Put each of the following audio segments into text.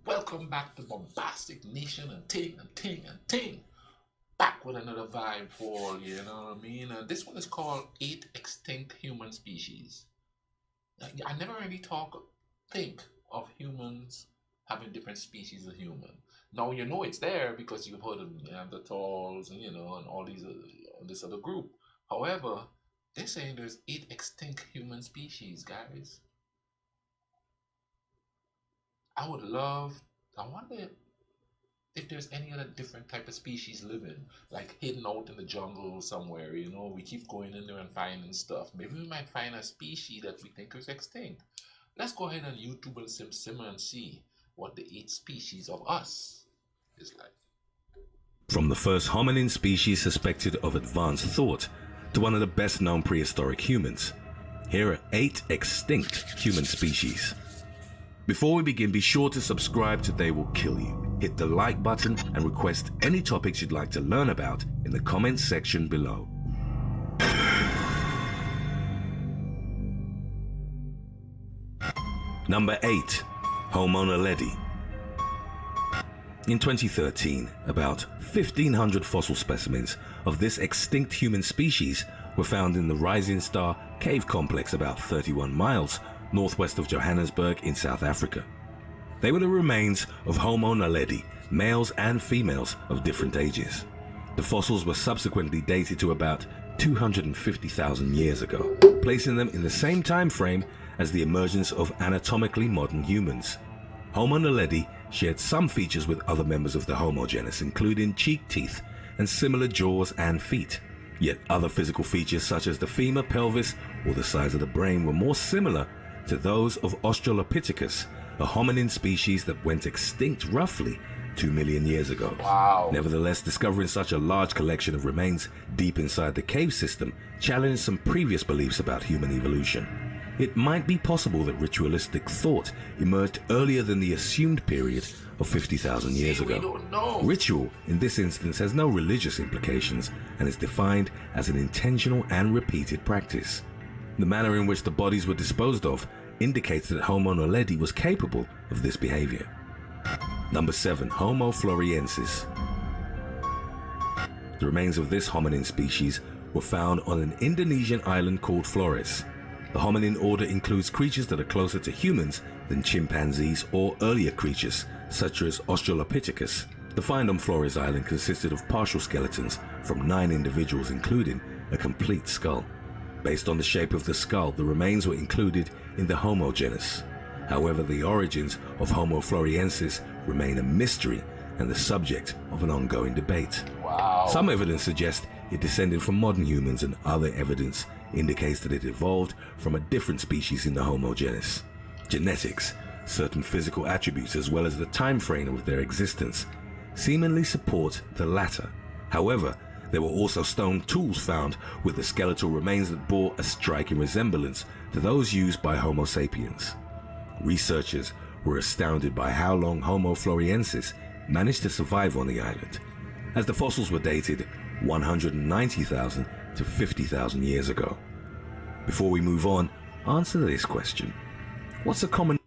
Welcome back to Bombastic Nation and Ting. Back with another vibe for you know what I mean? This one is called Eight Extinct Human Species. I never really think of humans having different species of human. Now you know it's there because you've heard of Neanderthals and and all these this other group. However, they're saying there's eight extinct human species, guys. I would love. I wonder if there's any other different type of species living, like hidden out in the jungle somewhere. We keep going in there and finding stuff. Maybe we might find a species that we think is extinct. Let's go ahead and YouTube and simmer and see what the eight species of us is like. From the first hominin species suspected of advanced thought to one of the best known prehistoric humans, here are 8 extinct human species. Before we begin, be sure to subscribe to They Will Kill You. Hit the like button and request any topics you'd like to learn about in the comments section below. Number 8. Homo naledi. In 2013, about 1,500 fossil specimens of this extinct human species were found in the Rising Star Cave Complex about 31 miles northwest of Johannesburg in South Africa. They were the remains of Homo naledi, males and females of different ages. The fossils were subsequently dated to about 250,000 years ago, placing them in the same time frame as the emergence of anatomically modern humans. Homo naledi shared some features with other members of the Homo genus, including cheek teeth and similar jaws and feet. Yet other physical features such as the femur, pelvis, or the size of the brain were more similar to those of Australopithecus, a hominin species that went extinct roughly 2 million years ago. Wow. Nevertheless, discovering such a large collection of remains deep inside the cave system challenged some previous beliefs about human evolution. It might be possible that ritualistic thought emerged earlier than the assumed period of 50,000 years ago. We don't know. Ritual, in this instance, has no religious implications and is defined as an intentional and repeated practice. The manner in which the bodies were disposed of indicates that Homo naledi was capable of this behavior. Number 7. Homo floresiensis. The remains of this hominin species were found on an Indonesian island called Flores. The hominin order includes creatures that are closer to humans than chimpanzees or earlier creatures, such as Australopithecus. The find on Flores Island consisted of partial skeletons from 9 individuals, including a complete skull. Based on the shape of the skull, the remains were included in the Homo genus. However, the origins of Homo floresiensis remain a mystery and the subject of an ongoing debate. Wow. Some evidence suggests it descended from modern humans, and other evidence indicates that it evolved from a different species in the Homo genus. Genetics, certain physical attributes, as well as the time frame of their existence, seemingly support the latter. However, there were also stone tools found with the skeletal remains that bore a striking resemblance to those used by Homo sapiens. Researchers were astounded by how long Homo floresiensis managed to survive on the island, as the fossils were dated 190,000 to 50,000 years ago. Before we move on, answer this question. What's a common...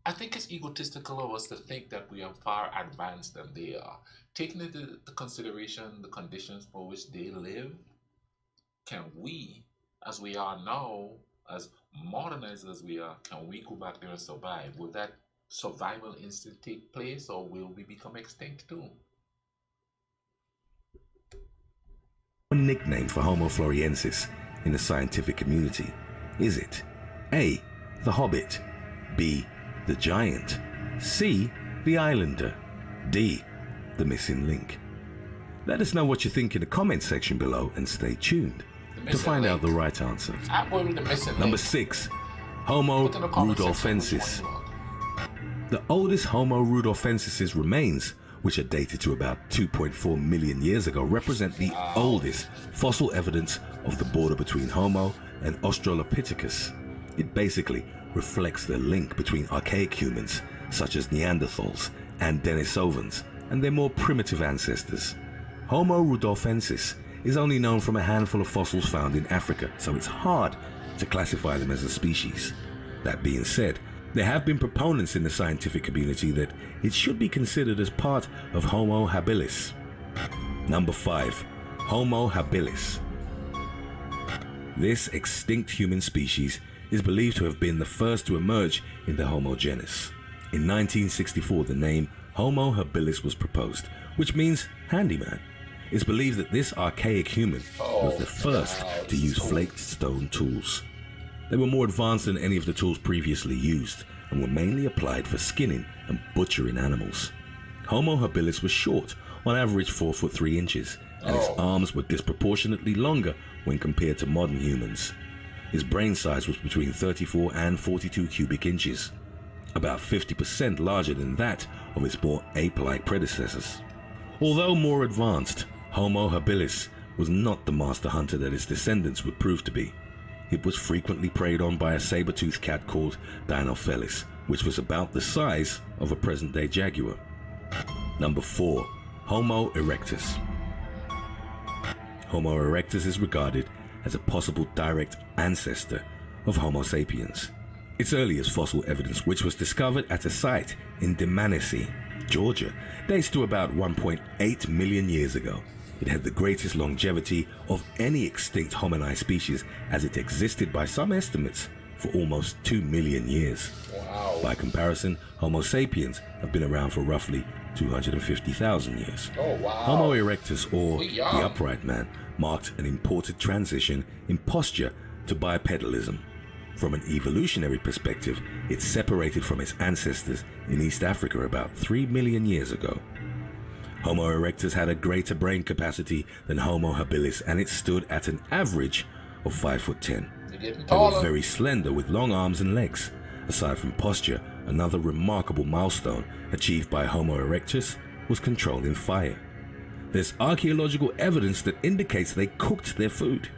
I think it's egotistical of us to think that we are far advanced than they are. Taking into consideration the conditions for which they live, can we, as we are now, as modernized as we are, can we go back there and survive? Will that survival instinct take place, or will we become extinct too? nickname for Homo floresiensis in the scientific community? Is it A, the Hobbit, B, the Giant, C, the Islander, D, the missing link? Let us know what you think in the comments section below, and stay tuned to find out the right answer. Number 6. Homo rudolfensis. The oldest Homo rudolfensis remains, which are dated to about 2.4 million years ago, represent the oldest fossil evidence of the border between Homo and Australopithecus. It basically reflects the link between archaic humans, such as Neanderthals and Denisovans, and their more primitive ancestors. Homo rudolfensis is only known from a handful of fossils found in Africa, so it's hard to classify them as a species. That being said, There have been proponents in the scientific community that it should be considered as part of Homo habilis. Number 5. Homo habilis. This extinct human species is believed to have been the first to emerge in the Homo genus. In 1964, the name Homo habilis was proposed, which means handyman. It's believed that this archaic human was the first to use flaked stone tools. They were more advanced than any of the tools previously used and were mainly applied for skinning and butchering animals. Homo habilis was short, on average 4 foot 3 inches, and its arms were disproportionately longer when compared to modern humans. His brain size was between 34 and 42 cubic inches, about 50% larger than that of its more ape-like predecessors. Although more advanced, Homo habilis was not the master hunter that its descendants would prove to be. It was frequently preyed on by a saber-toothed cat called Dinophelis, which was about the size of a present-day jaguar. Number 4. Homo erectus. Homo erectus is regarded as a possible direct ancestor of Homo sapiens. Its earliest fossil evidence, which was discovered at a site in Dmanisi, Georgia, dates to about 1.8 million years ago. It had the greatest longevity of any extinct homini species, as it existed by some estimates for almost 2 million years. Wow. By comparison, Homo sapiens have been around for roughly 250,000 years. Oh, wow. Homo erectus, or We the young. upright man, marked an important transition in posture to bipedalism. From an evolutionary perspective, it separated from its ancestors in East Africa about 3 million years ago. Homo erectus had a greater brain capacity than Homo habilis, and it stood at an average of 5 foot 10. You're getting They were taller. very slender with long arms and legs. Aside from posture, another remarkable milestone achieved by Homo erectus was controlling fire. There's archaeological evidence that indicates they cooked their food.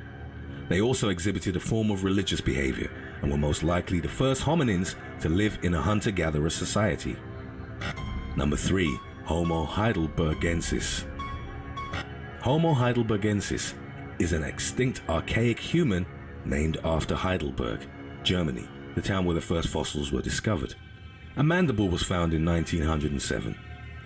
They also exhibited a form of religious behavior and were most likely the first hominins to live in a hunter-gatherer society. Number 3. Homo heidelbergensis. Homo heidelbergensis is an extinct archaic human named after Heidelberg, Germany, the town where the first fossils were discovered. A mandible was found in 1907.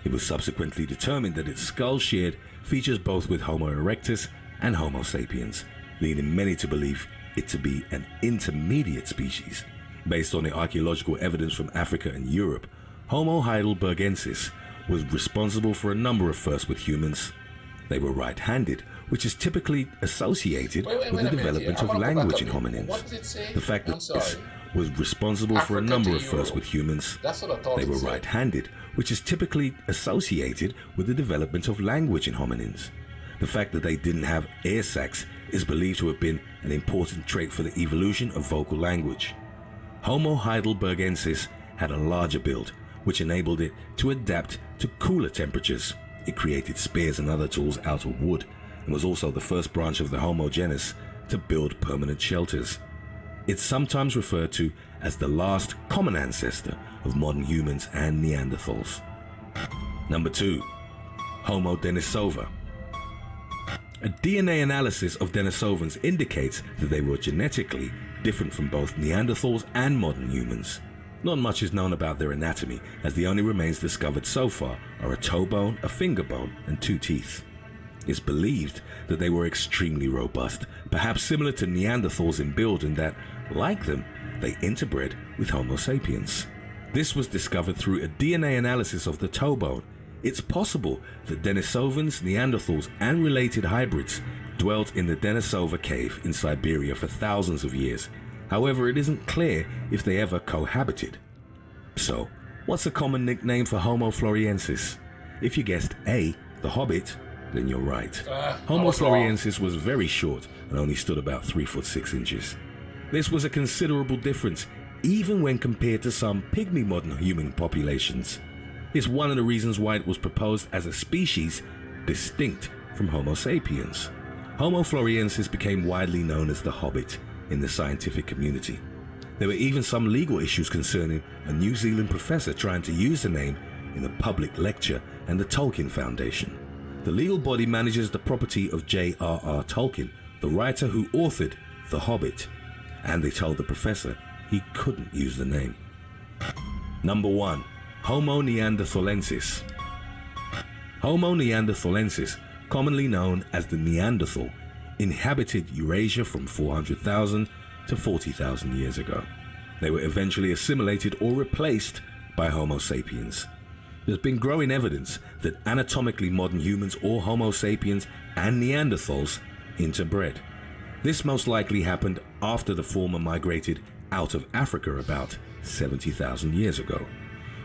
It was subsequently determined that its skull sheared features both with Homo erectus and Homo sapiens, leading many to believe it to be an intermediate species. Based on the archaeological evidence from Africa and Europe, Homo heidelbergensis was responsible for a number of firsts with humans. They were right-handed, which is typically associated Wait with a the minute development here. of I wanna go language back in up here. hominins. What does it say? The fact I'm that sorry. this was responsible for a Africa number to of firsts Europe. with humans. That's what I thought They it were said. right-handed, which is typically associated with the development of language in hominins. The fact that they didn't have air sacs is believed to have been an important trait for the evolution of vocal language. Homo heidelbergensis had a larger build, which enabled it to adapt to cooler temperatures. It created spears and other tools out of wood, and was also the first branch of the Homo genus to build permanent shelters. It's sometimes referred to as the last common ancestor of modern humans and Neanderthals. Number 2. Homo denisova. A DNA analysis of Denisovans indicates that they were genetically different from both Neanderthals and modern humans. Not much is known about their anatomy, as the only remains discovered so far are a toe bone, a finger bone, and 2 teeth. It's believed that they were extremely robust, perhaps similar to Neanderthals in build, and that, like them, they interbred with Homo sapiens. This was discovered through a DNA analysis of the toe bone. It's possible that Denisovans, Neanderthals, and related hybrids dwelt in the Denisova cave in Siberia for thousands of years. However, it isn't clear if they ever cohabited. So, what's a common nickname for Homo floresiensis? If you guessed A, the Hobbit, then you're right. Homo floresiensis was very short and only stood about 3 foot 6 inches. This was a considerable difference, even when compared to some pygmy modern human populations. It's one of the reasons why it was proposed as a species distinct from Homo sapiens. Homo floresiensis became widely known as the Hobbit in the scientific community. There were even some legal issues concerning a New Zealand professor trying to use the name in a public lecture and the Tolkien Foundation. The legal body manages the property of J.R.R. Tolkien, the writer who authored The Hobbit, and they told the professor he couldn't use the name. Number 1. Homo neanderthalensis. Homo neanderthalensis, commonly known as the Neanderthal, inhabited Eurasia from 400,000 to 40,000 years ago. They were eventually assimilated or replaced by Homo sapiens. There's been growing evidence that anatomically modern humans or Homo sapiens and Neanderthals interbred. This most likely happened after the former migrated out of Africa about 70,000 years ago.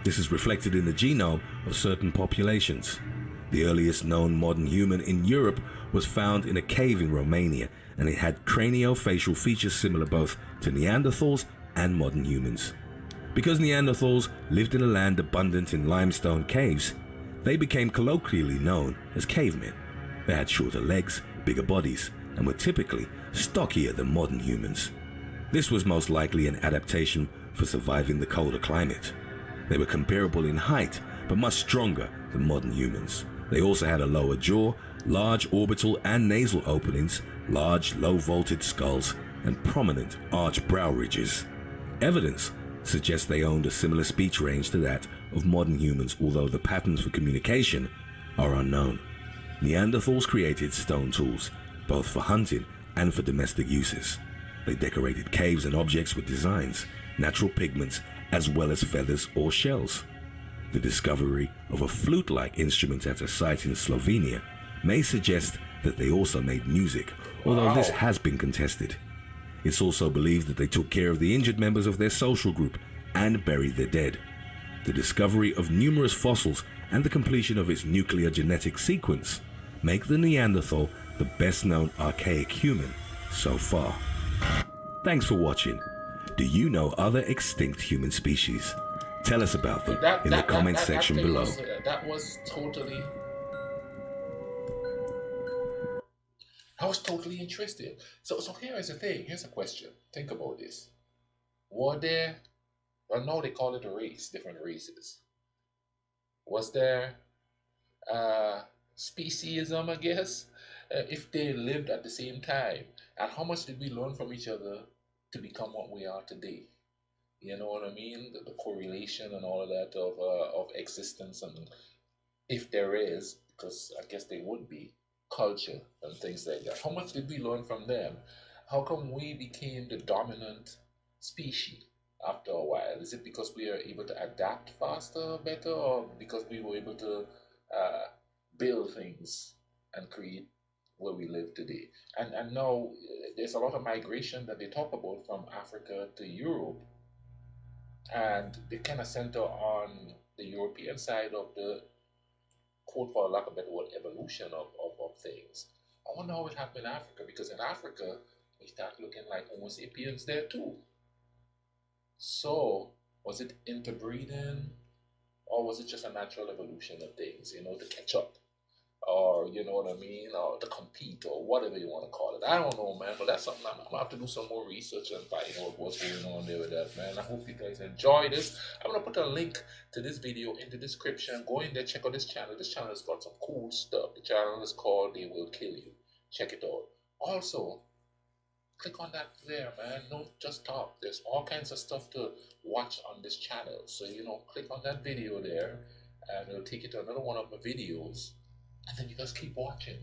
This is reflected in the genome of certain populations. The earliest known modern human in Europe was found in a cave in Romania, and it had craniofacial features similar both to Neanderthals and modern humans. Because Neanderthals lived in a land abundant in limestone caves, they became colloquially known as cavemen. They had shorter legs, bigger bodies, and were typically stockier than modern humans. This was most likely an adaptation for surviving the colder climate. They were comparable in height, but much stronger than modern humans. They also had a lower jaw, large orbital and nasal openings, large low-vaulted skulls, and prominent arched brow ridges. Evidence suggests they owned a similar speech range to that of modern humans, although the patterns for communication are unknown. Neanderthals created stone tools, both for hunting and for domestic uses. They decorated caves and objects with designs, natural pigments, as well as feathers or shells. The discovery of a flute-like instrument at a site in Slovenia may suggest that they also made music, although this has been contested. It's also believed that they took care of the injured members of their social group and buried their dead. The discovery of numerous fossils and the completion of its nuclear genetic sequence make the Neanderthal the best-known archaic human so far. Thanks for watching. Do you know other extinct human species? Tell us about them in the comment section below. That was totally interesting. So here is the thing. Here's a question. Think about this. Were there, well, now they call it a race, different races. Was there speciesism, I guess, if they lived at the same time? And how much did we learn from each other to become what we are today? You know what I mean? The correlation and all of that of existence, and if there is, because I guess there would be, culture and things like that. How much did we learn from them? How come we became the dominant species after a while? Is it because we are able to adapt faster, better, or because we were able to build things and create where we live today? And now there's a lot of migration that they talk about from Africa to Europe, and they kind of center on the European side of the, quote for lack of a better word, evolution of things. I wonder how it happened in Africa, because in Africa we start looking like Homo sapiens there too. So was it interbreeding, or was it just a natural evolution of things, you know, to catch up, or you know what I mean, or to compete, or whatever you want to call it? I don't know, man, but that's something I'm gonna have to do some more research and find out what's going on there with that, man. I hope you guys enjoy this. I'm gonna put a link to this video in the description. Go in there, check out this channel. This channel has got some cool stuff. The channel is called They Will Kill You. Check it out. Also, click on that there, man. Don't just talk. There's all kinds of stuff to watch on this channel. So, you know, click on that video there, and it'll take you to another one of my videos. And then you just keep watching.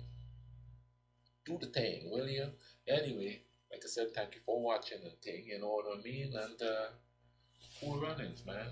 Do the thing, will you? Anyway, like I said, thank you for watching the thing, you know what I mean? And cool runnings, man.